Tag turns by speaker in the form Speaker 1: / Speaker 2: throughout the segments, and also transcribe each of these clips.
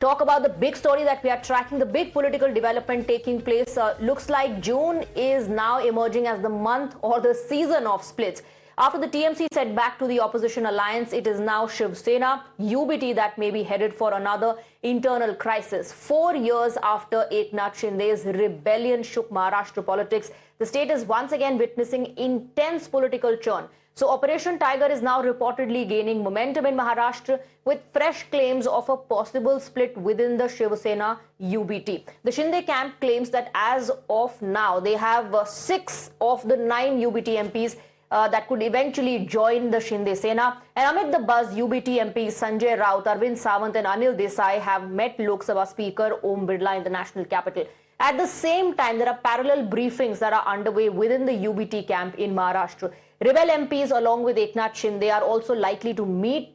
Speaker 1: talk about the big story that we are tracking, the big political development taking place. Looks like June is now emerging as the month or the season of splits. After the TMC said back to the opposition alliance, it is now Shiv Sena, UBT that may be headed for another internal crisis. 4 years after Eknath Shinde's rebellion shook Maharashtra politics, the state is once again witnessing intense political churn. So Operation Tiger is now reportedly gaining momentum in Maharashtra with fresh claims of a possible split within the Shiv Sena UBT. The Shinde camp claims that as of now, they have 6 of the 9 UBT MPs that could eventually join the Shinde Sena. And amid the buzz, UBT MPs Sanjay Raut, Arvind Sawant and Anil Desai have met Lok Sabha Speaker Om Birla in the national capital. At the same time, there are parallel briefings that are underway within the UBT camp in Maharashtra. Rebel MPs along with Eknath Shinde are also likely to meet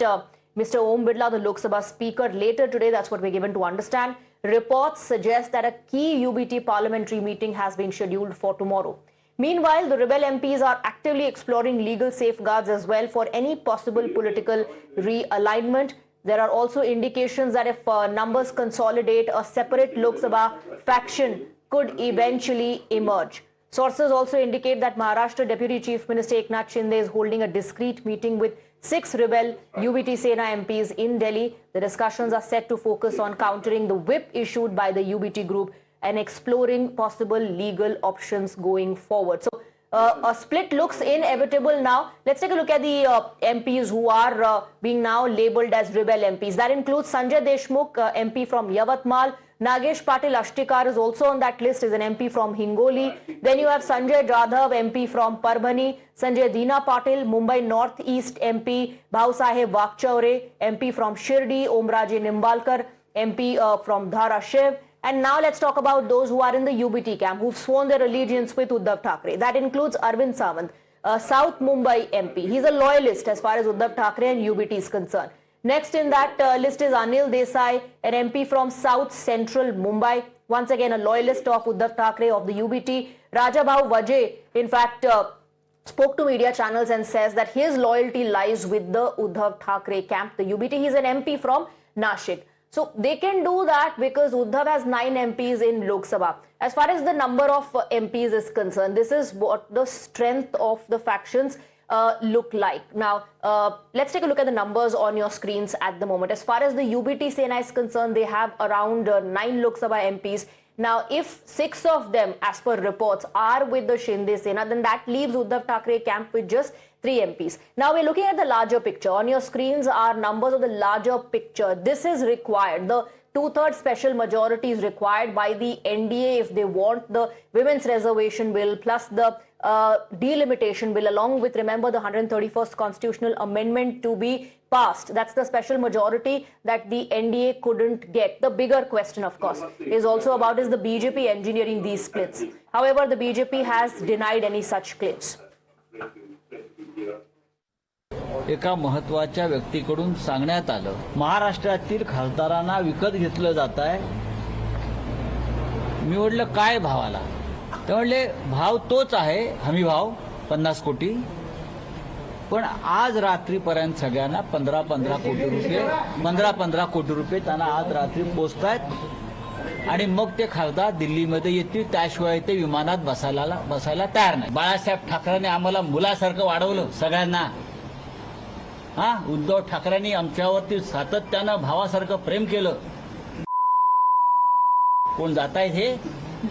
Speaker 1: Mr. Om Birla, the Lok Sabha Speaker, later today. That's what we're given to understand. Reports suggest that a key UBT parliamentary meeting has been scheduled for tomorrow. Meanwhile, the rebel MPs are actively exploring legal safeguards as well for any possible political realignment. There are also indications that if numbers consolidate, a separate Lok Sabha faction could eventually emerge. Sources also indicate that Maharashtra Deputy Chief Minister Eknath Shinde is holding a discreet meeting with 6 rebel UBT Sena MPs in Delhi. The discussions are set to focus on countering the whip issued by the UBT group and exploring possible legal options going forward. So a split looks inevitable now. Let's take a look at the MPs who are being now labeled as rebel MPs. That includes Sanjay Deshmukh, MP from Yavatmal. Nagesh Patil Ashtikar is also on that list, is an MP from Hingoli. Then you have Sanjay Jadhav, MP from Parbhani. Sanjay Dina Patil, Mumbai North East MP. Bhausaheb Vakchaure, MP from Shirdi. Omraje Nimbalkar, MP from Dharashiv. And now let's talk about those who are in the UBT camp, who've sworn their allegiance with Uddhav Thackeray. That includes Arvind Sawant, South Mumbai MP. He's a loyalist as far as Uddhav Thackeray and UBT is concerned. Next in that list is Anil Desai, an MP from South Central Mumbai. Once again, a loyalist of Uddhav Thackeray of the UBT. Rajabhau Vajay, in fact, spoke to media channels and says that his loyalty lies with the Uddhav Thackeray camp, the UBT. He's an MP from Nashik. So they can do that because Uddhav has 9 MPs in Lok Sabha. As far as the number of MPs is concerned, this is what the strength of the factions look like. Now, let's take a look at the numbers on your screens at the moment. As far as the UBT Sena is concerned, they have around 9 Lok Sabha MPs. Now, if 6 of them, as per reports, are with the Shinde Sena, then that leaves Uddhav Thackeray camp with just 3 MPs. Now, we're looking at the larger picture. On your screens are numbers of the larger picture. This is required. The 2/3 special majority is required by the NDA if they want the Women's Reservation Bill plus the delimitation bill, along with, remember, the 131st constitutional amendment to be passed. That's the special majority that the NDA couldn't get. The bigger question, of course, is also about is the BJP engineering these splits. However, the BJP has denied any such claims.
Speaker 2: एका महत्त्वाच्या व्यक्तीकडून सांगण्यात आलं महाराष्ट्रातील खासदारांना विकत घेतलं जात आहे. मी म्हटलं काय भावाला? ते म्हणले भाव तोच आहे, हमी भाव 50 कोटी. पण आज रात्रीपर्यंत सगळ्यांना 15-15 कोटी रुपये त्यांना आज रात्री पोचतायत आणि मग ते खासदार दिल्लीमध्ये येतील. त्याशिवाय ते विमानात बसायला तयार नाही. बाळासाहेब ठाकरेंनी आम्हाला मुलासारखं वाढवलं सगळ्यांना. उद्धव ठाकरेंनी आमच्यावरती सातत्यानं भावासारखं प्रेम केलं. कोण जातायत हे?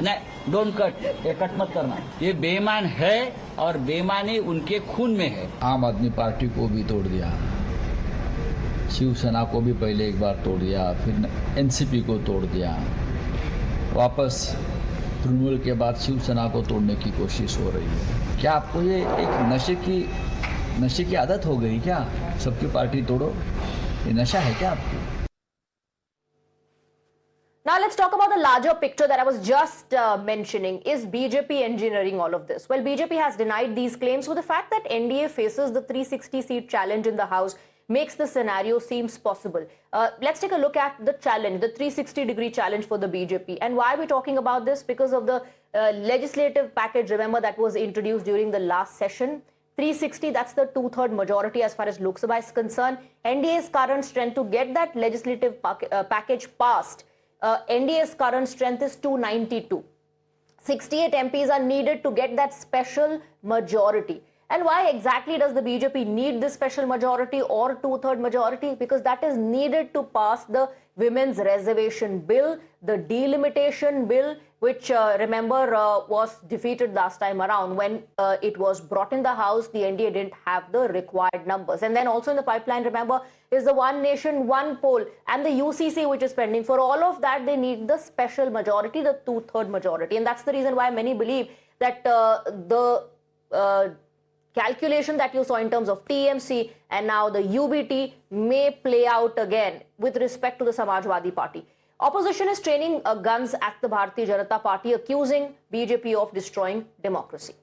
Speaker 2: नहीं, डोंट कट, ये कट मत करना. ये बेईमान है और बेईमानी उनके खून में है.
Speaker 3: आम आदमी पार्टी को भी तोड़ दिया, शिवसेना को भी पहले एक बार तोड़ दिया, फिर एनसीपी को तोड़ दिया, वापस तृणमूल के बाद शिवसेना को तोड़ने की कोशिश हो रही है. क्या आपको ये एक नशे की आदत हो गई क्या? सबकी पार्टी तोड़ो, ये नशा है क्या आपको?
Speaker 1: Now let's talk about the larger picture that I was just mentioning. Is BJP engineering all of this? Well, BJP has denied these claims with the fact that NDA faces the 360-seat challenge in the House makes the scenario seems possible. Let's take a look at the challenge, the 360-degree challenge for the BJP. And why are we talking about this? Because of the legislative package, remember, that was introduced during the last session. 360, that's the two-third majority as far as Lok Sabha is concerned. NDA's current strength to get that legislative package passed, NDA's current strength is 292. 68 MPs are needed to get that special majority. And why exactly does the BJP need this special majority or two-third majority? Because that is needed to pass the Women's Reservation Bill, the Delimitation Bill, which remember was defeated last time around. When it was brought in the House, the NDA didn't have the required numbers. And then also in the pipeline, remember, is the One Nation, One Poll and the UCC, which is pending. For all of that, they need the special majority, the two-third majority. And that's the reason why many believe that the calculation that you saw in terms of TMC and now the UBT may play out again with respect to the Samajwadi Party. Opposition is training guns at the Bharatiya Janata Party, accusing BJP of destroying democracy.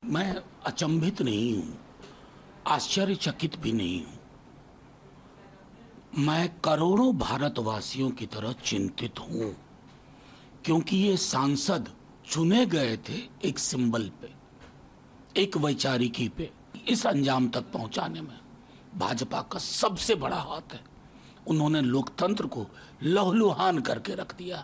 Speaker 4: मैं अचंभित नहीं हूं, आश्चर्यचकित भी नहीं हूं। मैं करोड़ों भारतवासियों की तरह चिंतित हूं, क्योंकि ये सांसद चुने गए थे एक सिंबल पे, एक वैचारिकी पे। इस अंजाम तक पहुंचाने में भाजपा का सबसे बड़ा हाथ है। उन्होंने लोकतंत्र को लहूलुहान करके रख दिया।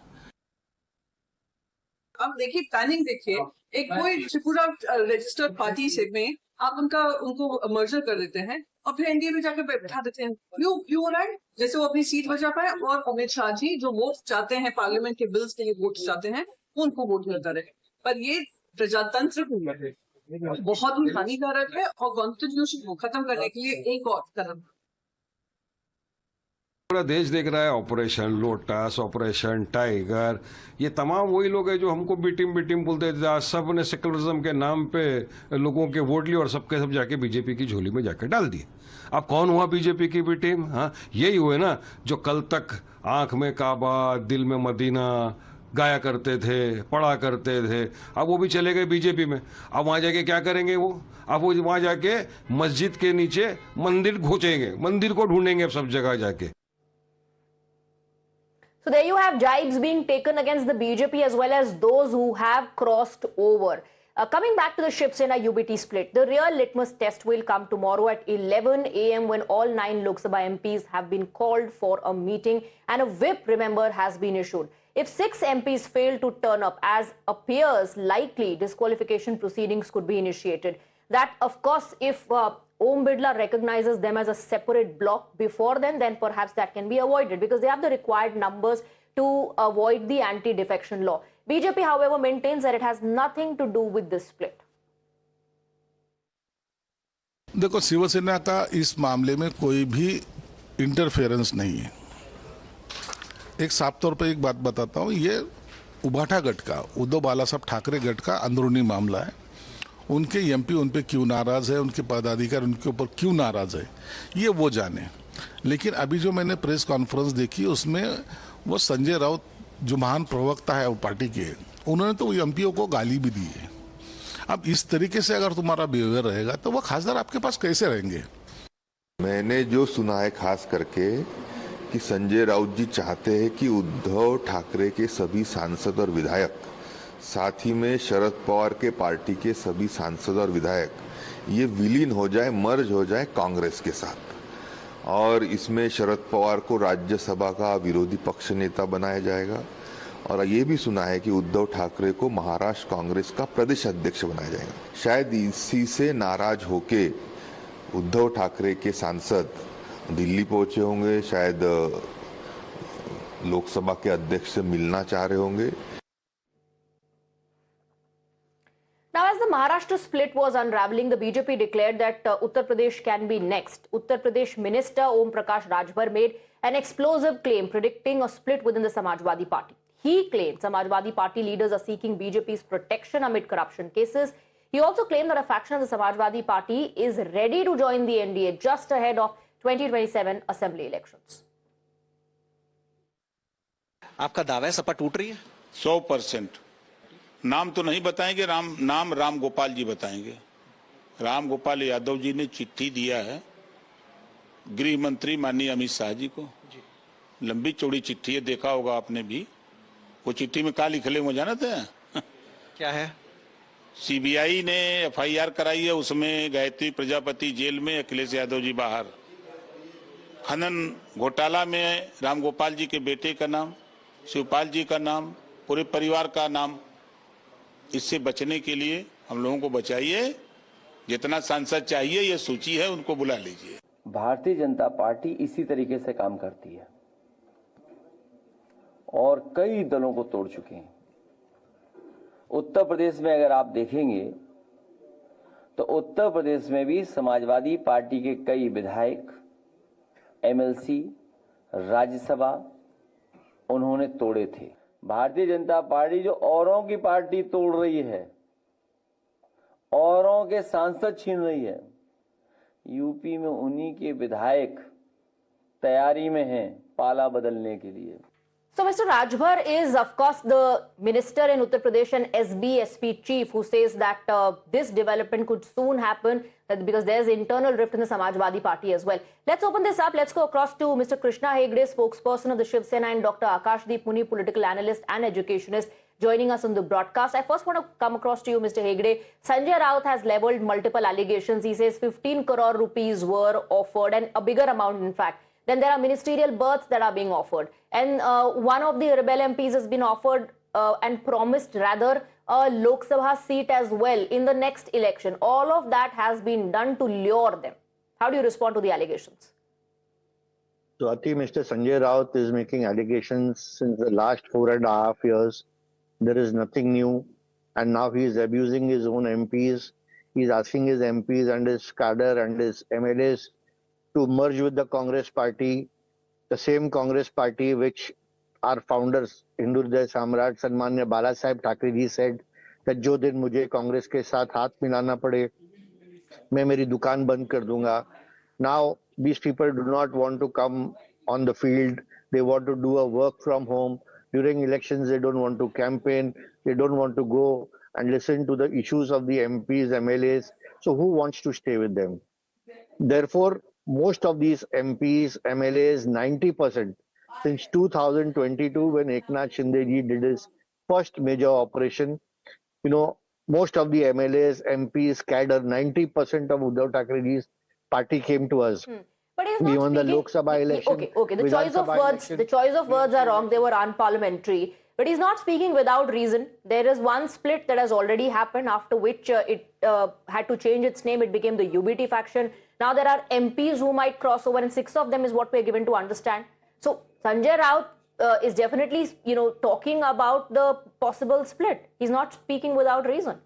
Speaker 5: अब देखिए प्लानिंग देखिए, एक कोई त्रिपुरा रजिस्टर्ड पार्टी से में आप उनको मर्जर कर देते हैं और फिर एनडीए में जाकर बैठा देते हैं। क्यों राइट? जैसे वो अपनी सीट बचा पाए और अमित शाह जी जो वोट चाहते हैं, पार्लियामेंट के बिल्स के लिए वोट चाहते हैं, उनको वोट मिलता रहे। पर ये प्रजातंत्र बहुत ही हानिकारक है और कॉन्स्टिट्यूशन को खत्म करने के लिए एक और कदम।
Speaker 6: पूरा देश देख रहा है ऑपरेशन लोटस, ऑपरेशन टाइगर, ये तमाम वही लोग हैं जो हमको बी टीम बोलते थे। आज सब ने सेकुलरिज्म के नाम पे लोगों के वोट लिए और सबके सब जाके बीजेपी की झोली में जाके डाल दिए। अब कौन हुआ बीजेपी की बी टीम? हाँ, यही हुए ना जो कल तक आंख में काबा दिल में मदीना गाया करते थे, पढ़ा करते थे। अब वो भी चले गए बीजेपी में। अब वहां जाके क्या करेंगे वो? अब वो वहां जाके मस्जिद के नीचे मंदिर खोजेंगे, मंदिर को ढूंढेंगे अब सब जगह जाके।
Speaker 1: So there you have jibes being taken against the BJP as well as those who have crossed over. Coming back to the Shiv Sena UBT split, the real litmus test will come tomorrow at 11 a.m. when all 9 Lok Sabha MPs have been called for a meeting and a whip, remember, has been issued. If 6 MPs fail to turn up, as appears likely, disqualification proceedings could be initiated. That, of course, if Om Birla recognizes them as a separate bloc before then perhaps that can be avoided because they have the required numbers to avoid the anti-defection law. BJP, however, maintains that it has nothing to do with this split.
Speaker 7: देखो, शिवसेना का इस मामले में कोई भी interference नहीं है। एक साफ तौर पर एक बात बताता हूँ, ये उभाटा गट का, उद्धव बालासाहब ठाकरे गट का अंदरूनी मामला है। उनके एमपी उन पे क्यों नाराज है, उनके पदाधिकारी उनके ऊपर क्यों नाराज है, ये वो जाने। लेकिन अभी जो मैंने प्रेस कॉन्फ्रेंस देखी उसमें वो संजय राउत जो महान प्रवक्ता है वो पार्टी के, उन्होंने तो एमपीओ को गाली भी दी है। अब इस तरीके से अगर तुम्हारा बिहेवियर रहेगा तो वो खासदार आपके पास कैसे रहेंगे?
Speaker 8: मैंने जो सुना है खास करके कि संजय राउत जी चाहते हैं कि उद्धव ठाकरे के सभी सांसद और विधायक, साथ ही में शरद पवार के पार्टी के सभी सांसद और विधायक ये विलीन हो जाए, मर्ज हो जाए कांग्रेस के साथ। और इसमें शरद पवार को राज्यसभा का विरोधी पक्ष नेता बनाया जाएगा। और ये भी सुना है कि उद्धव ठाकरे को महाराष्ट्र कांग्रेस का प्रदेश अध्यक्ष बनाया जाएगा। शायद इसी से नाराज होके उद्धव ठाकरे के सांसद दिल्ली पहुंचे होंगे, शायद लोकसभा के अध्यक्ष से मिलना चाह रहे होंगे।
Speaker 1: Now, as the Maharashtra split was unraveling, the BJP declared that Uttar Pradesh can be next. Uttar Pradesh Minister Om Prakash Rajbhar made an explosive claim predicting a split within the Samajwadi Party. He claimed Samajwadi Party leaders are seeking BJP's protection amid corruption cases. He also claimed that a faction of the Samajwadi Party is ready to join the NDA just ahead of 2027 assembly elections.
Speaker 9: आपका दावा है सपा टूट रही है?
Speaker 10: 100%। नाम तो नहीं बताएंगे, नाम राम गोपाल जी बताएंगे। राम गोपाल यादव जी ने चिट्ठी दिया है गृह मंत्री माननीय अमित शाह जी को। लंबी चौड़ी चिट्ठी है, देखा होगा आपने भी। वो चिट्ठी में क्या लिख ले, वो जानते हैं?
Speaker 9: क्या है?
Speaker 10: सीबीआई ने एफआईआर कराई है, उसमें गायत्री प्रजापति जेल में, अखिलेश यादव जी बाहर। खनन घोटाला में रामगोपाल जी के बेटे का नाम, शिवपाल जी का नाम, पूरे परिवार का नाम। इससे बचने के लिए हम लोगों को बचाइए। जितना सांसद चाहिए, ये सूची है, उनको बुला लीजिए।
Speaker 11: भारतीय जनता पार्टी इसी तरीके से काम करती है और कई दलों को तोड़ चुके हैं। उत्तर प्रदेश में अगर आप देखेंगे तो उत्तर प्रदेश में भी समाजवादी पार्टी के कई विधायक, एमएलसी, राज्यसभा उन्होंने तोड़े थे। भारतीय जनता पार्टी जो औरों की पार्टी तोड़ रही है, औरों के सांसद छीन रही है, यूपी में उन्हीं के विधायक तैयारी में हैं पाला बदलने के लिए।
Speaker 1: So Mr. Rajbhar is of course the minister in Uttar Pradesh and SB chief who says that this development could soon happen because there's internal rift in the Samajwadi Party as well. Let's open this up. Let's go across to Mr. Krishna Hegde, spokesperson of the Shiv Sena, and Dr. Akashdeep Muni, political analyst and educationist, joining us on the broadcast. I first want to come across to you, Mr. Hegde. Sanjay Raut has leveled multiple allegations. He says 15 crore rupees were offered, and a bigger amount in fact. Then there are ministerial berths that are being offered. And one of the rebel MPs has been offered and promised rather a Lok Sabha seat as well in the next election. All of that has been done to lure them. How do you respond to the allegations?
Speaker 12: So I think Mr. Sanjay Raut is making allegations since the last 4.5 years. There is nothing new. And now he is abusing his own MPs. He is asking his MPs and his cadre and his MLAs to merge with the Congress party, the same Congress party which our founders, Hindu Hriday Samrat, Sanmanya Bala Saheb Thackeray ji said that जो दिन मुझे कांग्रेस के साथ हाथ मिलाना पड़े, मैं मेरी दुकान बंद कर दूंगा. Now these people do not want to come on the field. They want to do a work from home. During elections, they don't want to campaign. They don't want to go and listen to the issues of the MPs, MLAs. So who wants to stay with them? Therefore, most of these MPs, MLAs, 90%, since 2022 when Eknath Shinde ji did his first major operation, most of the MLAs, MPs, cadre, 90% of Uddhav Thackeray ji's party came to us.
Speaker 1: But he's
Speaker 12: We
Speaker 1: not
Speaker 12: won the
Speaker 1: speaking.
Speaker 12: Lok Sabha election.
Speaker 1: Okay. The choice of
Speaker 12: Sabha
Speaker 1: words,
Speaker 12: election.
Speaker 1: the choice of words are wrong. They were unparliamentary. But he's not speaking without reason. There is one split that has already happened, after which it had to change its name. It became the UBT faction. Now there are MPs who might cross over, and 6 of them is what we're given to understand. So Sanjay Raut is definitely, talking about the possible split. He's not speaking without reason.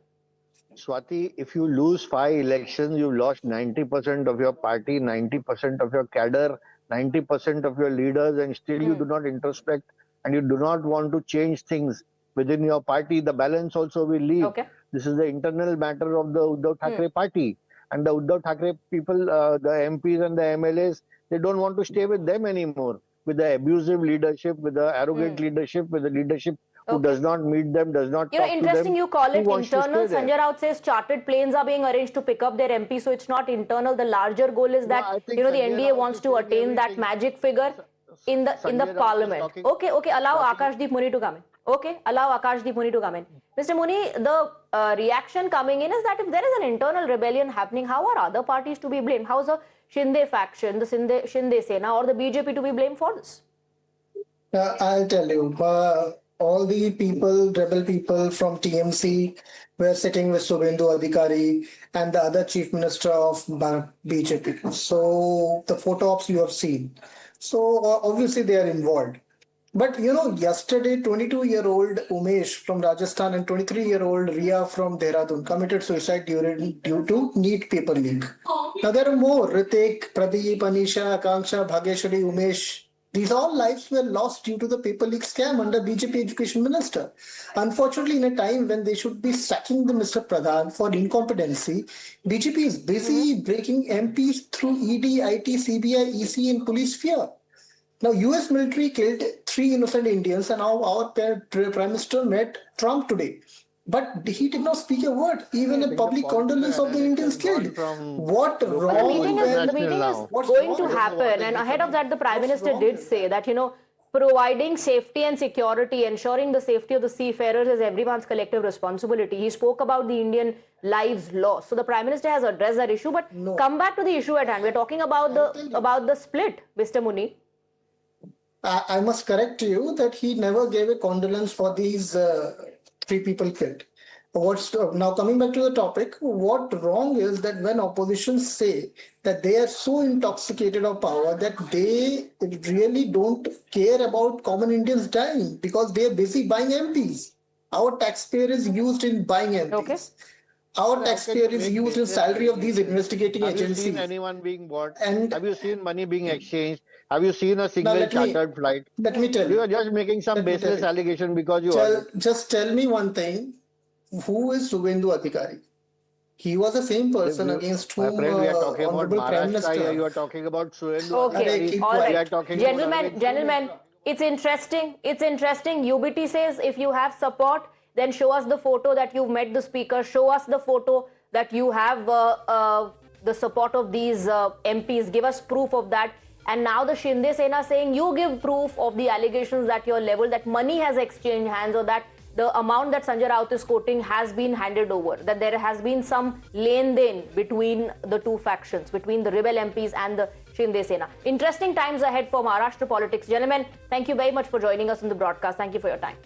Speaker 12: Swati, if you lose 5 elections, you lost 90% of your party, 90% of your cadre, 90% of your leaders, and still you do not introspect and you do not want to change things within your party. The balance also will leave.
Speaker 1: Okay.
Speaker 12: This is the internal matter of the Uddhav Thackeray party. And the Uddhav Thackeray people, the MPs and the MLAs, they don't want to stay with them anymore. With the abusive leadership, with the arrogant leadership, with the leadership who does not meet them, does not talk to them.
Speaker 1: Interesting you call it
Speaker 12: Who wants to
Speaker 1: internal.
Speaker 12: stay there?
Speaker 1: Sanjay Raut says chartered planes are being arranged to pick up their MP, so it's not internal. The larger goal is that
Speaker 12: I think
Speaker 1: the
Speaker 12: Sanjay
Speaker 1: NDA
Speaker 12: Raut
Speaker 1: wants
Speaker 12: is
Speaker 1: to
Speaker 12: saying
Speaker 1: attain that
Speaker 12: everything.
Speaker 1: magic figure in the
Speaker 12: Sanjay Raut is
Speaker 1: parliament.
Speaker 12: talking-
Speaker 1: Okay. Allow Akashdeep Muni to come in. Okay, allow Akashdeep Muni to come in. Mr. Muni, the reaction coming in is that if there is an internal rebellion happening, how are other parties to be blamed? How is the Shinde faction, the Shinde Sena, or the BJP to be blamed for this?
Speaker 13: I'll tell you, all the people, rebel people from TMC were sitting with Subhendu Adhikari and the other chief minister of BJP. So the photo ops you have seen. So obviously they are involved. But yesterday 22-year-old Umesh from Rajasthan and 23-year-old Ria from Dehradun committed suicide due to NEET paper leak. Now there are more. Ritik, Pradeep, Anisha, Akanksha, Bhageshwari, Umesh. These all lives were lost due to the paper leak scam under BJP education minister. Unfortunately, in a time when they should be sacking the Mr. Pradhan for incompetency, BJP is busy breaking MPs through ED, IT, CBI, EC and police fear. Now, US military killed 3 innocent Indians and now our Prime Minister met Trump today. But he did not speak a word, even a public condolence of the Indians killed. What wrong?
Speaker 1: The meeting is going to happen, and ahead of that, the Prime Minister did say that, providing safety and security, ensuring the safety of the seafarers is everyone's collective responsibility. He spoke about the Indian lives lost. So the Prime Minister has addressed that issue, but come back to the issue at hand. We're talking about the split, Mr. Muni.
Speaker 13: I must correct you that he never gave a condolence for these 3 people killed. Now coming back to the topic, what wrong is that when opposition say that they are so intoxicated of power that they really don't care about common Indians dying because they are busy buying MPs. Our taxpayer is used in buying MPs.
Speaker 1: Okay.
Speaker 13: Our taxpayer is used in salary of these investigating agencies.
Speaker 12: Have you seen anyone being bought?
Speaker 13: And
Speaker 12: have you seen money being exchanged? Have you seen a single chartered flight?
Speaker 13: Let me tell you.
Speaker 12: You are just making some baseless allegation because you are.
Speaker 13: Just tell me one thing. Who is Subhendu Adhikari? He was the same person against whom
Speaker 12: my friend, we are talking about
Speaker 13: Honorable Prime
Speaker 12: Maharashtra.
Speaker 13: Minister.
Speaker 12: You are talking about Subhendu
Speaker 1: Okay,
Speaker 12: Adhikari.
Speaker 1: all
Speaker 12: We are
Speaker 1: right.
Speaker 12: talking
Speaker 1: Gentlemen, it's interesting. It's interesting. UBT says if you have support, then show us the photo that you've met the speaker. Show us the photo that you have the support of these MPs. Give us proof of that. And now the Shinde Sena saying you give proof of the allegations that you're leveled, that money has exchanged hands, or that the amount that Sanjay Raut is quoting has been handed over, that there has been some len-den between the two factions, between the rebel MPs and the Shinde Sena. Interesting times ahead for Maharashtra politics. Gentlemen, thank you very much for joining us in the broadcast. Thank you for your time.